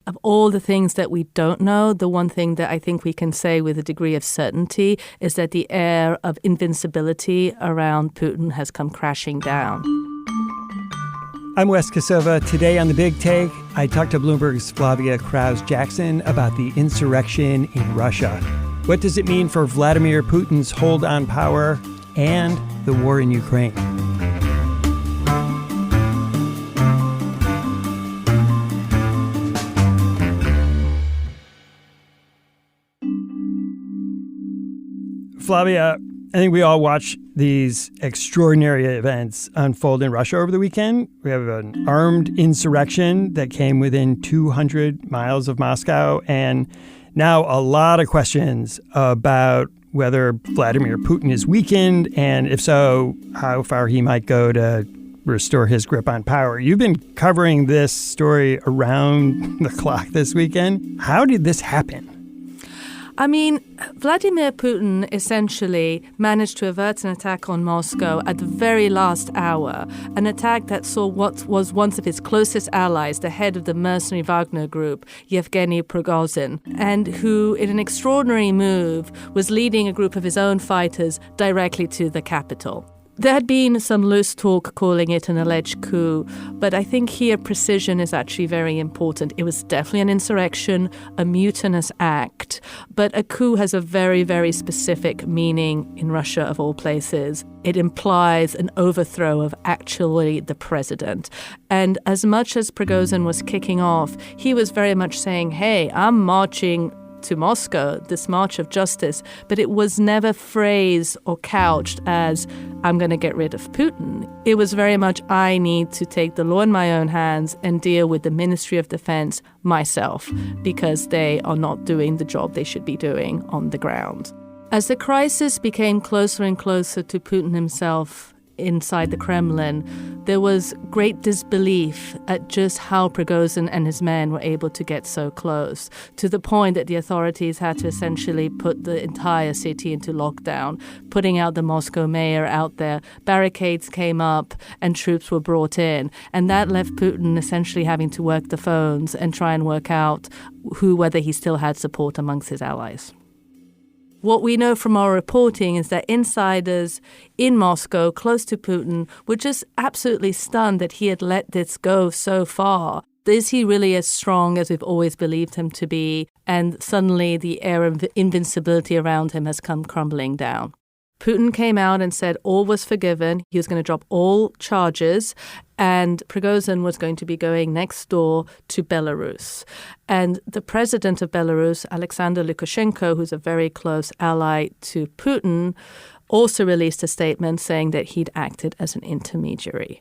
of all the things that we don't know, the one thing that I think we can say with a degree of certainty is that the air of invincibility around Putin has come crashing down. I'm Wes Kosova. Today on The Big Take, I talked to Bloomberg's Flavia Krause-Jackson about the insurrection in Russia. What does it mean for Vladimir Putin's hold on power and the war in Ukraine? Flavia, I think we all watch these extraordinary events unfold in Russia over the weekend. We have an armed insurrection that came within 200 miles of Moscow, and now a lot of questions about whether Vladimir Putin is weakened, and if so, how far he might go to restore his grip on power. You've been covering this story around the clock this weekend. How did this happen? I mean, Vladimir Putin essentially managed to avert an attack on Moscow at the very last hour, an attack that saw what was one of his closest allies, the head of the mercenary Wagner group, Yevgeny Prigozhin, and who, in an extraordinary move, was leading a group of his own fighters directly to the capital. There had been some loose talk calling it an alleged coup, but I think here precision is actually very important. It was definitely an insurrection, a mutinous act, but a coup has a very, very specific meaning in Russia, of all places. It implies an overthrow of actually the president. And as much as Prigozhin was kicking off, he was very much saying, hey, I'm marching to Moscow, this march of justice, but it was never phrased or couched as, I'm going to get rid of Putin. It was very much, I need to take the law in my own hands and deal with the Ministry of Defense myself, because they are not doing the job they should be doing on the ground. As the crisis became closer and closer to Putin himself inside the Kremlin, there was great disbelief at just how Prigozhin and his men were able to get so close, to the point that the authorities had to essentially put the entire city into lockdown, putting out the Moscow mayor out there. Barricades came up and troops were brought in. And that left Putin essentially having to work the phones and try and work out whether he still had support amongst his allies. What we know from our reporting is that insiders in Moscow, close to Putin, were just absolutely stunned that he had let this go so far. Is he really as strong as we've always believed him to be? And suddenly the air of invincibility around him has come crumbling down. Putin came out and said all was forgiven. He was going to drop all charges, and Prigozhin was going to be going next door to Belarus. And the president of Belarus, Alexander Lukashenko, who's a very close ally to Putin, also released a statement saying that he'd acted as an intermediary.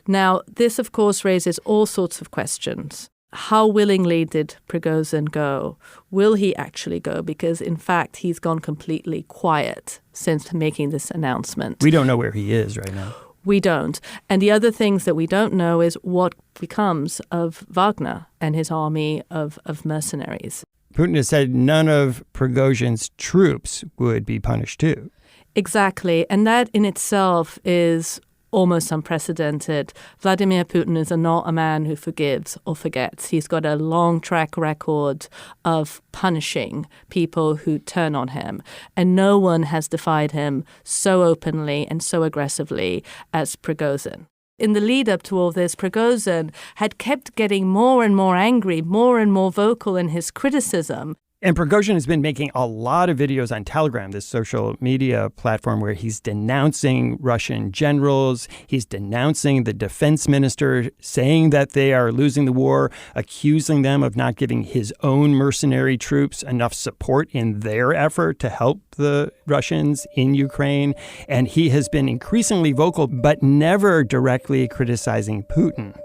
Now, this, of course, raises all sorts of questions. How willingly did Prigozhin go? Will he actually go? Because, in fact, he's gone completely quiet since making this announcement. We don't know where he is right now. We don't. And the other things that we don't know is what becomes of Wagner and his army of mercenaries. Putin has said none of Prigozhin's troops would be punished too. Exactly. And that in itself is almost unprecedented. Vladimir Putin is not a man who forgives or forgets. He's got a long track record of punishing people who turn on him. And no one has defied him so openly and so aggressively as Prigozhin. In the lead up to all this, Prigozhin had kept getting more and more angry, more and more vocal in his criticism. And Prigozhin has been making a lot of videos on Telegram, this social media platform, where he's denouncing Russian generals. He's denouncing the defense minister, saying that they are losing the war, accusing them of not giving his own mercenary troops enough support in their effort to help the Russians in Ukraine. And he has been increasingly vocal, but never directly criticizing Putin.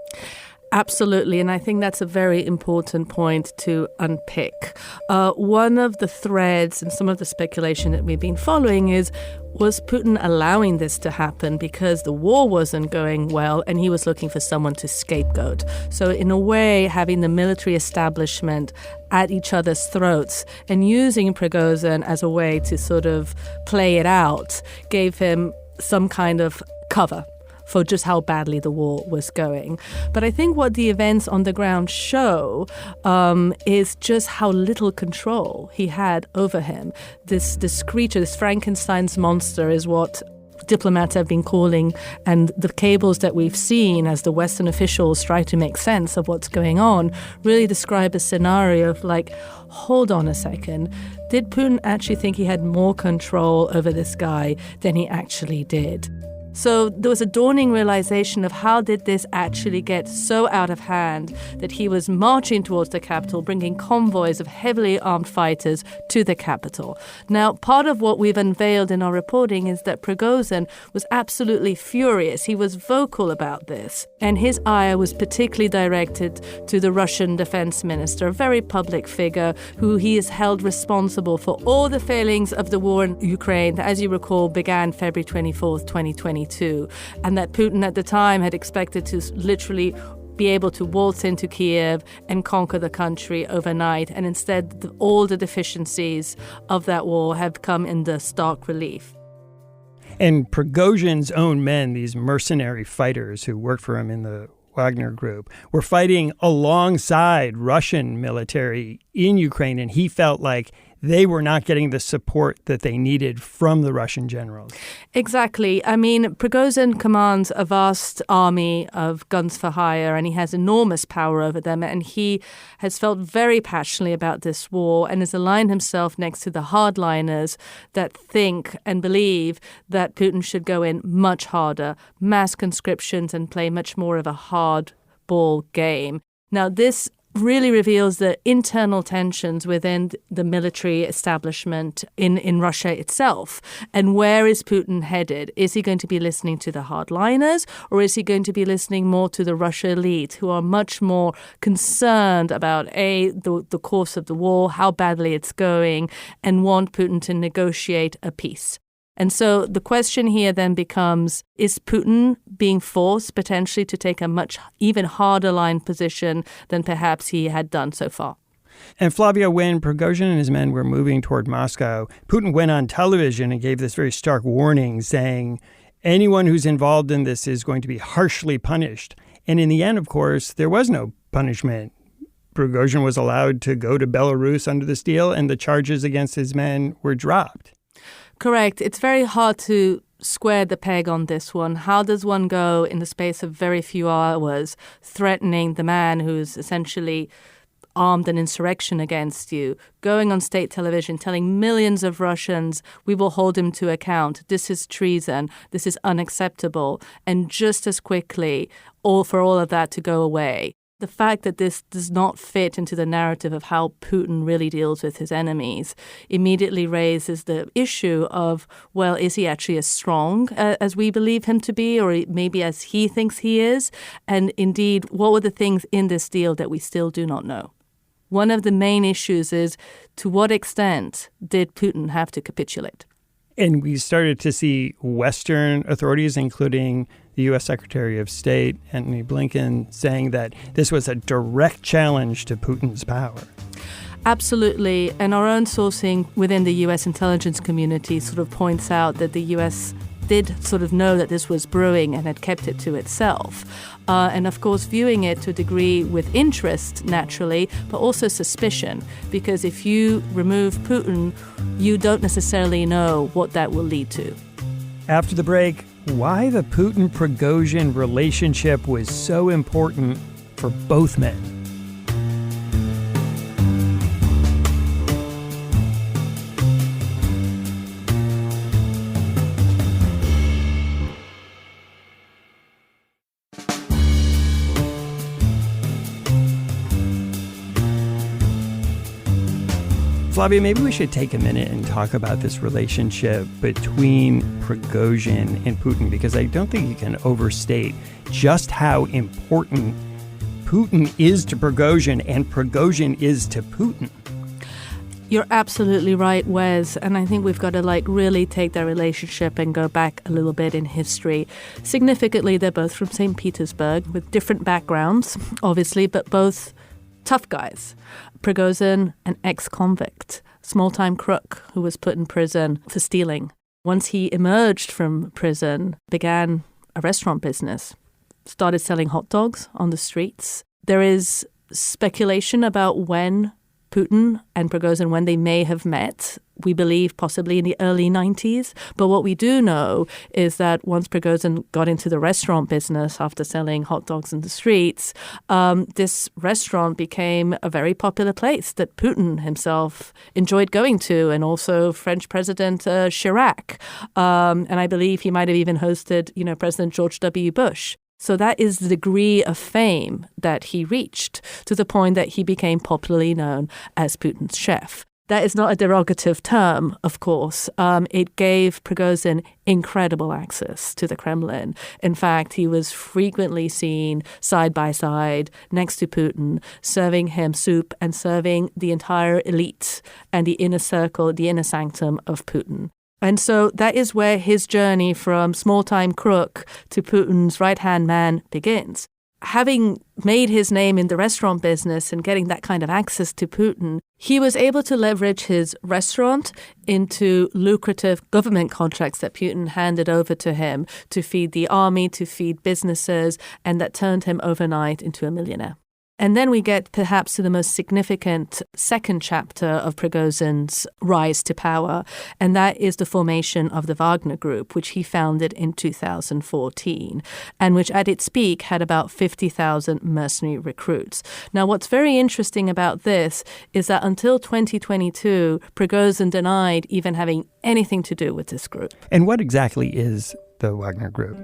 Absolutely, and I think that's a very important point to unpick. One of the threads and some of the speculation that we've been following is, was Putin allowing this to happen because the war wasn't going well and he was looking for someone to scapegoat? So in a way, having the military establishment at each other's throats and using Prigozhin as a way to sort of play it out gave him some kind of cover for just how badly the war was going. But I think what the events on the ground show is just how little control he had over him. This creature, this Frankenstein's monster, is what diplomats have been calling, and the cables that we've seen as the Western officials try to make sense of what's going on really describe a scenario of like, hold on a second, did Putin actually think he had more control over this guy than he actually did? So there was a dawning realization of how did this actually get so out of hand that he was marching towards the capital, bringing convoys of heavily armed fighters to the capital. Now, part of what we've unveiled in our reporting is that Prigozhin was absolutely furious. He was vocal about this. And his ire was particularly directed to the Russian defense minister, a very public figure who he is held responsible for all the failings of the war in Ukraine that, as you recall, began February 24th, 2022. And that Putin at the time had expected to literally be able to waltz into Kiev and conquer the country overnight. And instead, all the deficiencies of that war have come in the stark relief. And Prigozhin's own men, these mercenary fighters who worked for him in the Wagner group, were fighting alongside Russian military in Ukraine, and he felt like they were not getting the support that they needed from the Russian generals. Exactly. I mean, Prigozhin commands a vast army of guns for hire, and he has enormous power over them. And he has felt very passionately about this war and has aligned himself next to the hardliners that think and believe that Putin should go in much harder, mass conscriptions, and play much more of a hardball game. Now, this really reveals the internal tensions within the military establishment in Russia itself. And where is Putin headed? Is he going to be listening to the hardliners, or is he going to be listening more to the Russia elite, who are much more concerned about, the course of the war, how badly it's going, and want Putin to negotiate a peace? And so the question here then becomes, is Putin being forced potentially to take a much even harder line position than perhaps he had done so far? And Flavia, when Prigozhin and his men were moving toward Moscow, Putin went on television and gave this very stark warning saying, anyone who's involved in this is going to be harshly punished. And in the end, of course, there was no punishment. Prigozhin was allowed to go to Belarus under this deal, and the charges against his men were dropped. Correct. It's very hard to square the peg on this one. How does one go in the space of very few hours threatening the man who's essentially armed an insurrection against you, going on state television, telling millions of Russians, we will hold him to account, this is treason, this is unacceptable, and just as quickly, for all of that to go away? The fact that this does not fit into the narrative of how Putin really deals with his enemies immediately raises the issue of, well, is he actually as strong as we believe him to be, or maybe as he thinks he is? And indeed, what were the things in this deal that we still do not know? One of the main issues is, to what extent did Putin have to capitulate? And we started to see Western authorities, including the U.S. Secretary of State, Antony Blinken, saying that this was a direct challenge to Putin's power. Absolutely. And our own sourcing within the U.S. intelligence community sort of points out that the U.S. did sort of know that this was brewing and had kept it to itself. And of course, viewing it to a degree with interest, naturally, but also suspicion. Because if you remove Putin, you don't necessarily know what that will lead to. After the break, why the Putin-Prigozhin relationship was so important for both men. Flavia, maybe we should take a minute and talk about this relationship between Prigozhin and Putin, because I don't think you can overstate just how important Putin is to Prigozhin and Prigozhin is to Putin. You're absolutely right, Wes. And I think we've got to really take that relationship and go back a little bit in history. Significantly, they're both from St. Petersburg with different backgrounds, obviously, but both tough guys. Prigozhin, an ex-convict, small-time crook who was put in prison for stealing. Once he emerged from prison, began a restaurant business, started selling hot dogs on the streets. There is speculation about when Putin and Prigozhin, when they may have met. We believe possibly in the early 90s. But what we do know is that once Prigozhin got into the restaurant business after selling hot dogs in the streets, this restaurant became a very popular place that Putin himself enjoyed going to, and also French President Chirac. And I believe he might have even hosted, President George W. Bush. So that is the degree of fame that he reached, to the point that he became popularly known as Putin's chef. That is not a derogative term, of course. It gave Prigozhin incredible access to the Kremlin. In fact, he was frequently seen side by side next to Putin, serving him soup and serving the entire elite and the inner circle, the inner sanctum of Putin. And so that is where his journey from small-time crook to Putin's right-hand man begins. Having made his name in the restaurant business and getting that kind of access to Putin, he was able to leverage his restaurant into lucrative government contracts that Putin handed over to him to feed the army, to feed businesses, and that turned him overnight into a millionaire. And then we get perhaps to the most significant second chapter of Prigozhin's rise to power, and that is the formation of the Wagner Group, which he founded in 2014, and which at its peak had about 50,000 mercenary recruits. Now, what's very interesting about this is that until 2022, Prigozhin denied even having anything to do with this group. And what exactly is the Wagner Group?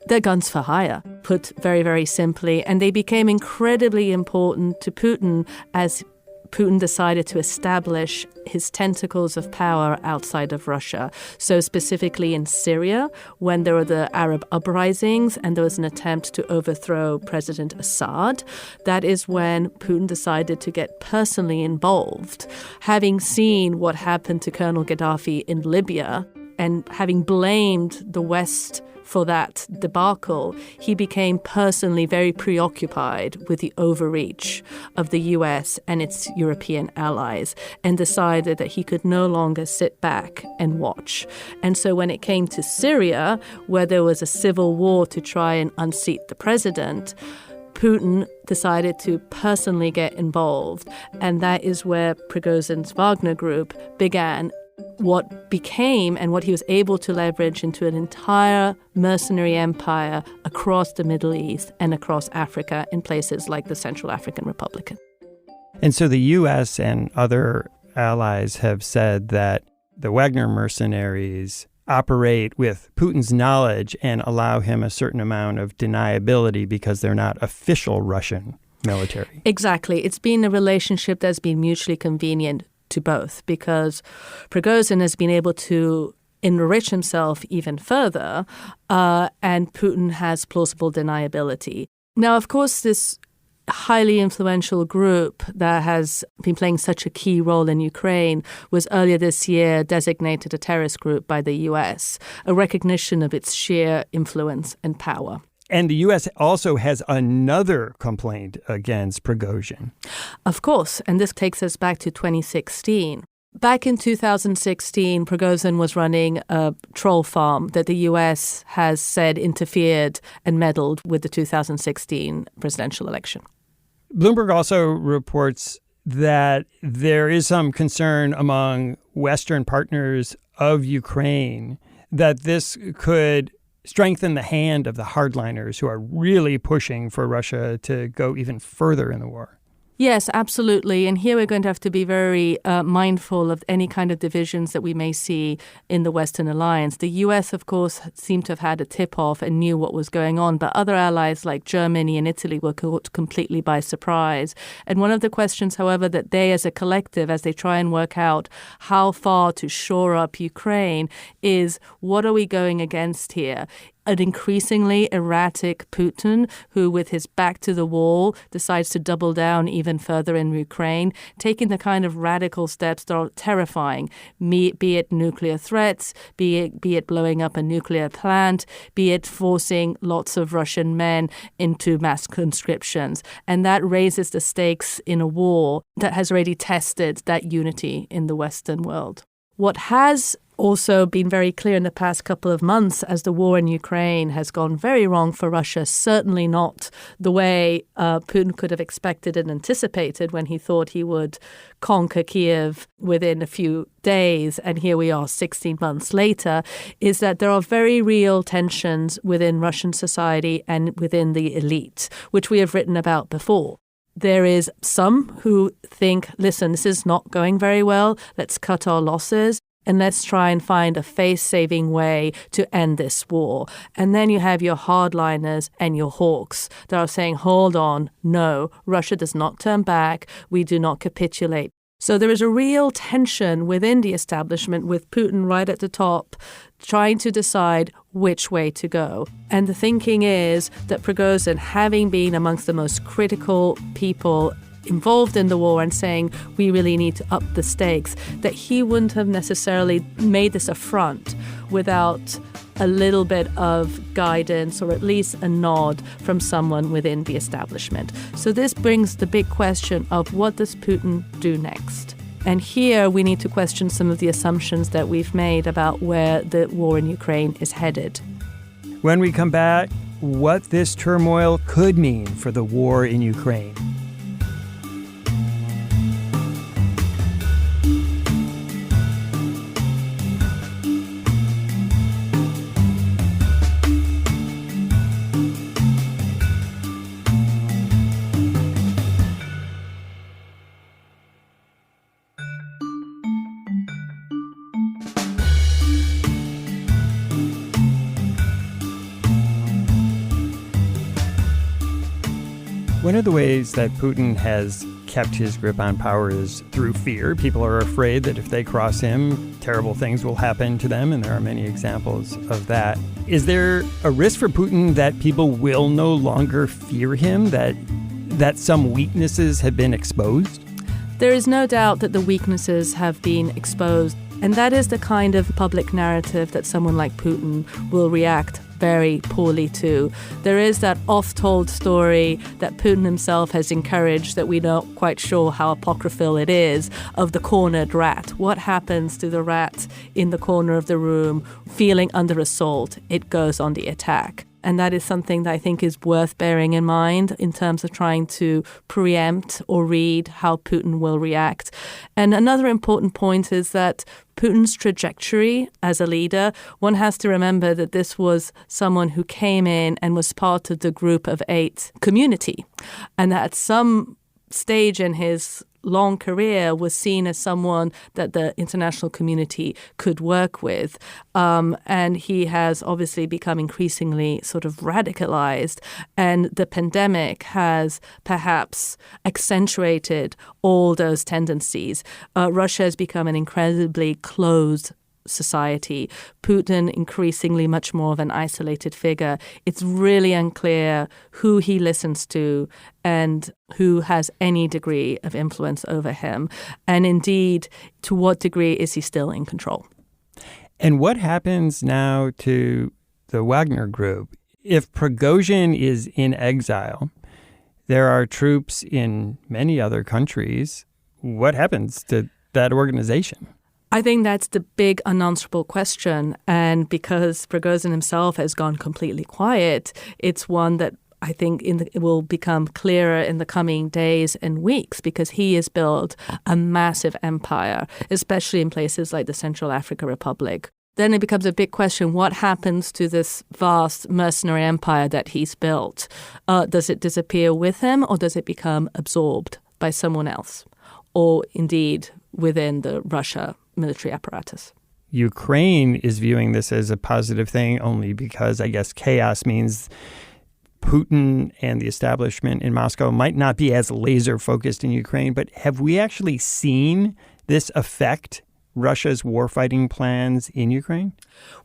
They're guns for hire, put very, very simply, and they became incredibly important to Putin as Putin decided to establish his tentacles of power outside of Russia. So specifically in Syria, when there were the Arab uprisings and there was an attempt to overthrow President Assad, that is when Putin decided to get personally involved. Having seen what happened to Colonel Gaddafi in Libya and having blamed the West for that debacle, he became personally very preoccupied with the overreach of the US and its European allies, and decided that he could no longer sit back and watch. And so when it came to Syria, where there was a civil war to try and unseat the president, Putin decided to personally get involved. And that is where Prigozhin's Wagner Group began what became and what he was able to leverage into an entire mercenary empire across the Middle East and across Africa in places like the Central African Republic. And so the U.S. and other allies have said that the Wagner mercenaries operate with Putin's knowledge and allow him a certain amount of deniability because they're not official Russian military. Exactly. It's been a relationship that's been mutually convenient to both, because Prigozhin has been able to enrich himself even further, and Putin has plausible deniability. Now, of course, this highly influential group that has been playing such a key role in Ukraine was earlier this year designated a terrorist group by the U.S., a recognition of its sheer influence and power. And the U.S. also has another complaint against Prigozhin. Of course, and this takes us back to 2016. Back in 2016, Prigozhin was running a troll farm that the U.S. has said interfered and meddled with the 2016 presidential election. Bloomberg also reports that there is some concern among Western partners of Ukraine that this could strengthen the hand of the hardliners who are really pushing for Russia to go even further in the war. Yes, absolutely. And here we're going to have to be very mindful of any kind of divisions that we may see in the Western alliance. The U.S., of course, seemed to have had a tip-off and knew what was going on, but other allies like Germany and Italy were caught completely by surprise. And one of the questions, however, that they as a collective, as they try and work out how far to shore up Ukraine, is what are we going against here? An increasingly erratic Putin who, with his back to the wall, decides to double down even further in Ukraine, taking the kind of radical steps that are terrifying, be it nuclear threats, be it blowing up a nuclear plant, be it forcing lots of Russian men into mass conscriptions. And that raises the stakes in a war that has already tested that unity in the Western world. What has also been very clear in the past couple of months as the war in Ukraine has gone very wrong for Russia, certainly not the way Putin could have expected and anticipated when he thought he would conquer Kiev within a few days. And here we are 16 months later, is that there are very real tensions within Russian society and within the elite, which we have written about before. There is some who think, listen, this is not going very well. Let's cut our losses. And let's try and find a face-saving way to end this war. And then you have your hardliners and your hawks that are saying, hold on, no, Russia does not turn back. We do not capitulate. So there is a real tension within the establishment with Putin right at the top, trying to decide which way to go. And the thinking is that Prigozhin, having been amongst the most critical people involved in the war and saying we really need to up the stakes, that he wouldn't have necessarily made this a front without a little bit of guidance or at least a nod from someone within the establishment. So this brings the big question of what does Putin do next? And here we need to question some of the assumptions that we've made about where the war in Ukraine is headed. When we come back, what this turmoil could mean for the war in Ukraine. One of the ways that Putin has kept his grip on power is through fear. People are afraid that if they cross him, terrible things will happen to them, and there are many examples of that. Is there a risk for Putin that people will no longer fear him, that some weaknesses have been exposed? There is no doubt that the weaknesses have been exposed, and that is the kind of public narrative that someone like Putin will react very poorly to. There is that oft-told story that Putin himself has encouraged, that we're not quite sure how apocryphal it is, of the cornered rat. What happens to the rat in the corner of the room feeling under assault? It goes on the attack. And that is something that I think is worth bearing in mind in terms of trying to preempt or read how Putin will react. And another important point is that Putin's trajectory as a leader, one has to remember that this was someone who came in and was part of the Group of 8 community. And that at some stage in his long career was seen as someone that the international community could work with. And he has obviously become increasingly sort of radicalized. And the pandemic has perhaps accentuated all those tendencies. Russia has become an incredibly closed society. Putin increasingly much more of an isolated figure. It's really unclear who he listens to and who has any degree of influence over him. And indeed, to what degree is he still in control? And what happens now to the Wagner group? If Prigozhin is in exile, there are troops in many other countries. What happens to that organization? I think that's the big unanswerable question. And because Prigozhin himself has gone completely quiet, it's one that I think it will become clearer in the coming days and weeks, because he has built a massive empire, especially in places like the Central African Republic. Then it becomes a big question, what happens to this vast mercenary empire that he's built? Does it disappear with him, or does it become absorbed by someone else? Or indeed within the Russia military apparatus? Ukraine is viewing this as a positive thing only because, I guess, chaos means Putin and the establishment in Moscow might not be as laser focused in Ukraine. But have we actually seen this affect Russia's warfighting plans in Ukraine?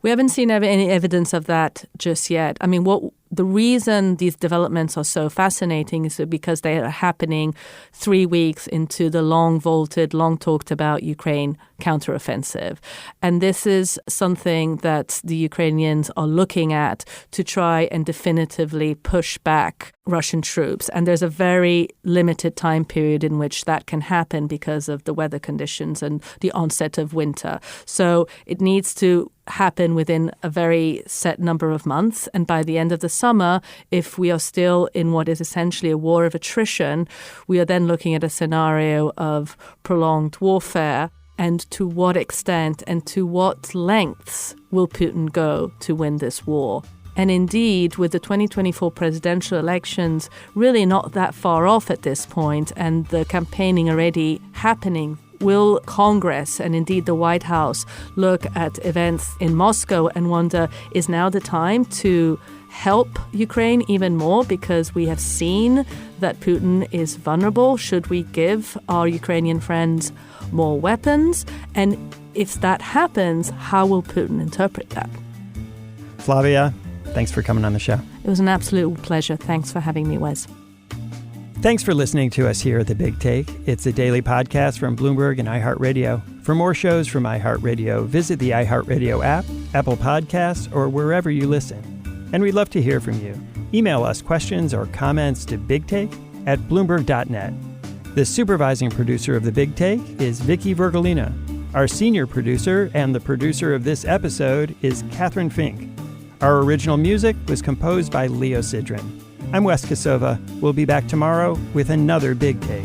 We haven't seen any evidence of that just yet. I mean, what the reason these developments are so fascinating is because they are happening 3 weeks into the long-vaulted, long-talked-about Ukraine counteroffensive. And this is something that the Ukrainians are looking at to try and definitively push back Russian troops. And there's a very limited time period in which that can happen because of the weather conditions and the onset of winter. So it needs to happen within a very set number of months. And by the end of the summer, if we are still in what is essentially a war of attrition, we are then looking at a scenario of prolonged warfare. And to what extent and to what lengths will Putin go to win this war? And indeed, with the 2024 presidential elections really not that far off at this point, and the campaigning already happening, will Congress and indeed the White House look at events in Moscow and wonder, is now the time to help Ukraine even more because we have seen that Putin is vulnerable? Should we give our Ukrainian friends more weapons? And if that happens, how will Putin interpret that? Flavia, thanks for coming on the show. It was an absolute pleasure. Thanks for having me, Wes. Thanks for listening to us here at The Big Take. It's a daily podcast from Bloomberg and iHeartRadio. For more shows from iHeartRadio, visit the iHeartRadio app, Apple Podcasts, or wherever you listen. And we'd love to hear from you. Email us questions or comments to bigtake@bloomberg.net. The supervising producer of The Big Take is Vicky Vergolina. Our senior producer and the producer of this episode is Catherine Fink. Our original music was composed by Leo Sidran. I'm Wes Kosova. We'll be back tomorrow with another Big Take.